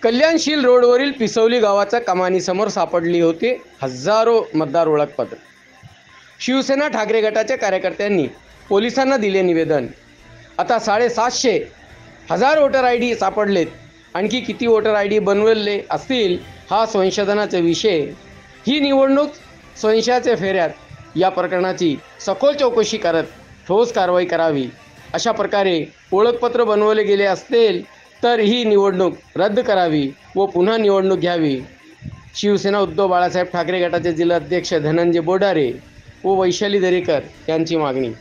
कल्याणशील रोडवरील पिसवली गावाच्या कमानीसमोर सापडली होती हजारो मतदार ओळखपत्र। शिवसेना ठाकरे गटाच्या कार्यकर्त्यांनी पोलिसांना दिले निवेदन। आता 750 वोटर आयडी सापडलेत। आणखी किती वोटर आयडी बनवले असतील हा संशोधनाचा विषय। ही निवडणूक संशयाच्या फेऱ्यात या प्रकरणाची सखोल चौकशी करत ठोस कारवाई करावी। अशा प्रकारे ओळखपत्र बनवले गेले असतील तर ही निवडणूक रद्द करावी व पुन्हा निवडणूक घ्यावी। शिवसेना उद्धव बाळासाहेब ठाकरे गटाचे जिल्हाध्यक्ष धनंजय बोडारे व वैशाली दरेकर यांची मागणी।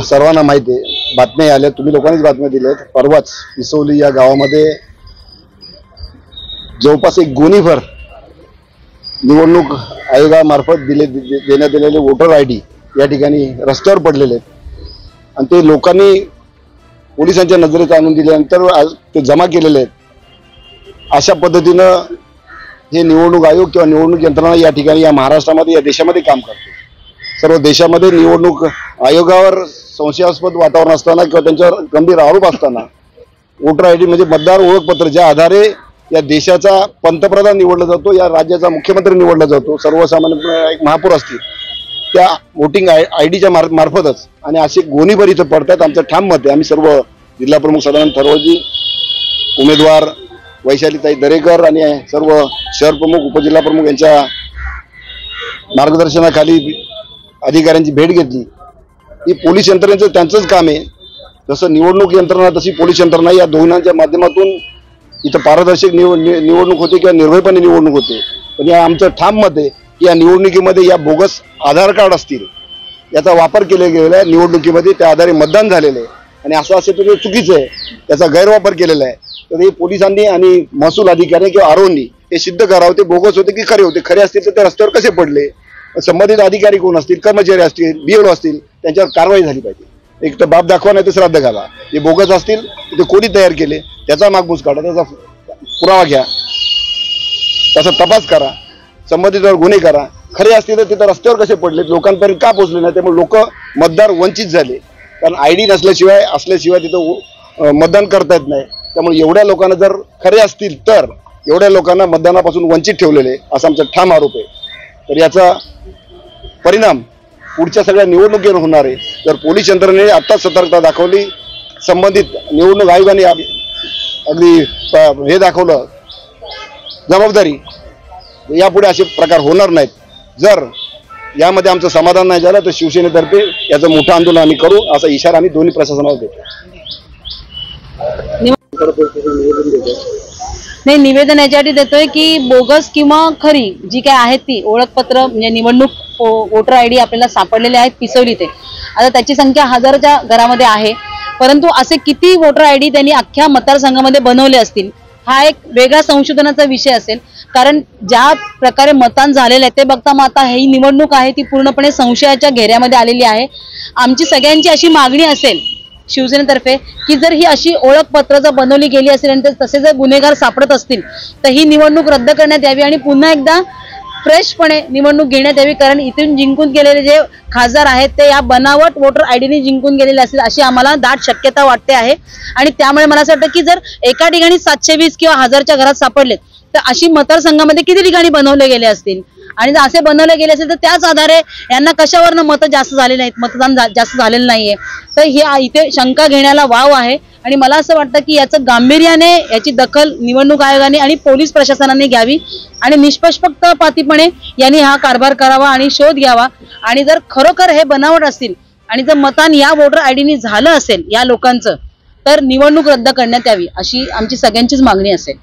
सर्वांना माहिती आहे, बातम्या आल्या, तुम्ही लोकांनीच बातम्या दिल्यात। परवाच पिसवली या गावामध्ये जवळपास एक गोणीभर निवडणूक आयोगामार्फत देण्यात आलेले वोटर आयडी या ठिकाणी रस्त्यावर पडलेले आहेत आणि ते लोकांनी पोलिसांच्या नजरेत आणून दिल्यानंतर आज ते जमा केलेले आहेत। अशा पद्धतीनं हे निवडणूक आयोग किंवा निवडणूक यंत्रणा या ठिकाणी या महाराष्ट्रामध्ये या देशामध्ये काम करते। सर्व देशामध्ये निवडणूक आयोगावर संशयास्पद वातावरण असताना किंवा त्यांच्यावर गंभीर आरोप असताना वोटर आयडी म्हणजे मतदार ओळखपत्र ज्या आधारे या देशाचा पंतप्रधान निवडला जातो, या राज्याचा मुख्यमंत्री निवडला जातो, सर्वसामान्य एक महापौर असतील त्या वोटिंग आयडीच्या मार्फतच आणि असे गोणीभर इथं पडतात। आमचं ठाम मत आहे, आम्ही सर्व जिल्हा प्रमुख सदानंद थरवजी, उमेदवार वैशालीताई दरेकर आणि सर्व शहर प्रमुख उपजिल्हा प्रमुख यांच्या मार्गदर्शनाखाली अधिकाऱ्यांची भेट घेतली। ही पोलीस यंत्रणेचं त्यांचंच काम आहे, जसं निवडणूक यंत्रणा तशी पोलीस यंत्रणा, या दोघांच्या माध्यमातून इथं पारदर्शक निवडणूक होते किंवा निर्भयपणे निवडणूक होते। पण या आमचं ठाम मत आहे की या निवडणुकीमध्ये या बोगस आधार कार्ड असतील याचा वापर केला गेलेला आहे निवडणुकीमध्ये, त्या आधारे मतदान झालेलं आहे आणि असं असेल तर चुकीचं आहे, त्याचा गैरवापर केलेला आहे। तर हे पोलिसांनी आणि महसूल अधिकारी किंवा आरोनी हे सिद्ध करावं ते बोगस होते की खरे होते। खरे असतील तर ते रस्त्यावर कसे पडले, संबंधित अधिकारी कोण असतील, कर्मचारी असतील, बीएलओ असतील, त्यांच्यावर कारवाई झाली पाहिजे। एक तर बाप दाखवा नाही तर श्राद्ध घाला। हे बोगस असतील ते कोणी तयार केले त्याचा मागमूस काढा, त्याचा पुरावा घ्या, त्याचा तपास करा, संबंधितवर गुन्हे करा। खरे असतील तर तिथं रस्त्यावर कसे पडले, लोकांपर्यंत का पोहोचले नाही, त्यामुळे लोक मतदार वंचित झाले। कारण आयडी असल्याशिवाय तिथं मतदान करता येत नाही। त्यामुळे एवढ्या लोकांना जर खरे असतील तर एवढ्या लोकांना मतदानापासून वंचित ठेवलेले असा आमचा ठाम आरोप आहे। तर याचा परिणाम पुढच्या सगळ्या निवडणुकीवर होणार आहे। जर पोलीस यंत्रणेने आत्ताच सतर्कता दाखवली, संबंधित निवडणूक आयोगाने अगदी हे दाखवलं जबाबदारी, यापुढे असे प्रकार होणार नाहीत। जर यामध्ये आमचं समाधान नाही झालं तर शिवसेनेतर्फे याचं मोठं आंदोलन आम्ही करू असा इशारा आम्ही दोन्ही प्रशासनाला देतो। नाही, निवेदन याच्यासाठी देतोय की बोगस किंवा खरी जी काय आहेत ती ओळखपत्र म्हणजे निवडणूक वोटर आयडी आपल्याला सापडलेले आहेत पिसवली ते। आता त्याची संख्या हजाराच्या घरामध्ये आहे, परंतु असे किती वोटर आयडी त्यांनी अख्ख्या मतदारसंघामध्ये बनवले असतील हा एक वेगळा संशोधनाचा विषय असेल। कारण ज्या प्रकारे मतदान झालेलं आहे ते बघता मग आता ही निवडणूक आहे ती पूर्णपणे संशयाच्या घेऱ्यामध्ये आलेली आहे। आमची सगळ्यांची अशी मागणी असेल शिवसेनेतर्फे की जर ही अशी ओळखपत्र जर बनवली गेली असेल आणि तसे जर गुन्हेगार सापडत असतील तर ही निवडणूक रद्द करण्यात यावी आणि पुन्हा एकदा फ्रेशपणे निवडणूक घेण्यात यावी। कारण इथून जिंकून गेलेले जे खासदार आहेत ते या बनावट वोटर आयडीने जिंकून गेलेले असतील अशी आम्हाला दाट शक्यता वाटते आहे। आणि त्यामुळे मला असं वाटतं की जर एका ठिकाणी 720 किंवा 1000च्या घरात सापडलेत तर अशी मतदारसंघामध्ये किती ठिकाणी बनवले गेले असतील आणि जर असे बनवले गेले असेल तर त्याच आधारे यांना कशावरनं मतं जास्त झाले नाहीत, मतदान जास्त झालेलं नाहीये. तर हे इथे शंका घेण्याला वाव आहे आणि मला असं वाटतं की याचं गांभीर्याने याची दखल निवडणूक आयोगाने आणि पोलीस प्रशासनाने घ्यावी आणि निष्पक्षपातीपणे यांनी हा कारभार करावा आणि शोध घ्यावा. आणि जर खरोखर हे बनावट असतील आणि जर मतदान या वोटर आयडीनी झालं असेल या लोकांचं तर निवडणूक रद्द करण्यात यावी अशी आमची सगळ्यांचीच मागणी असेल.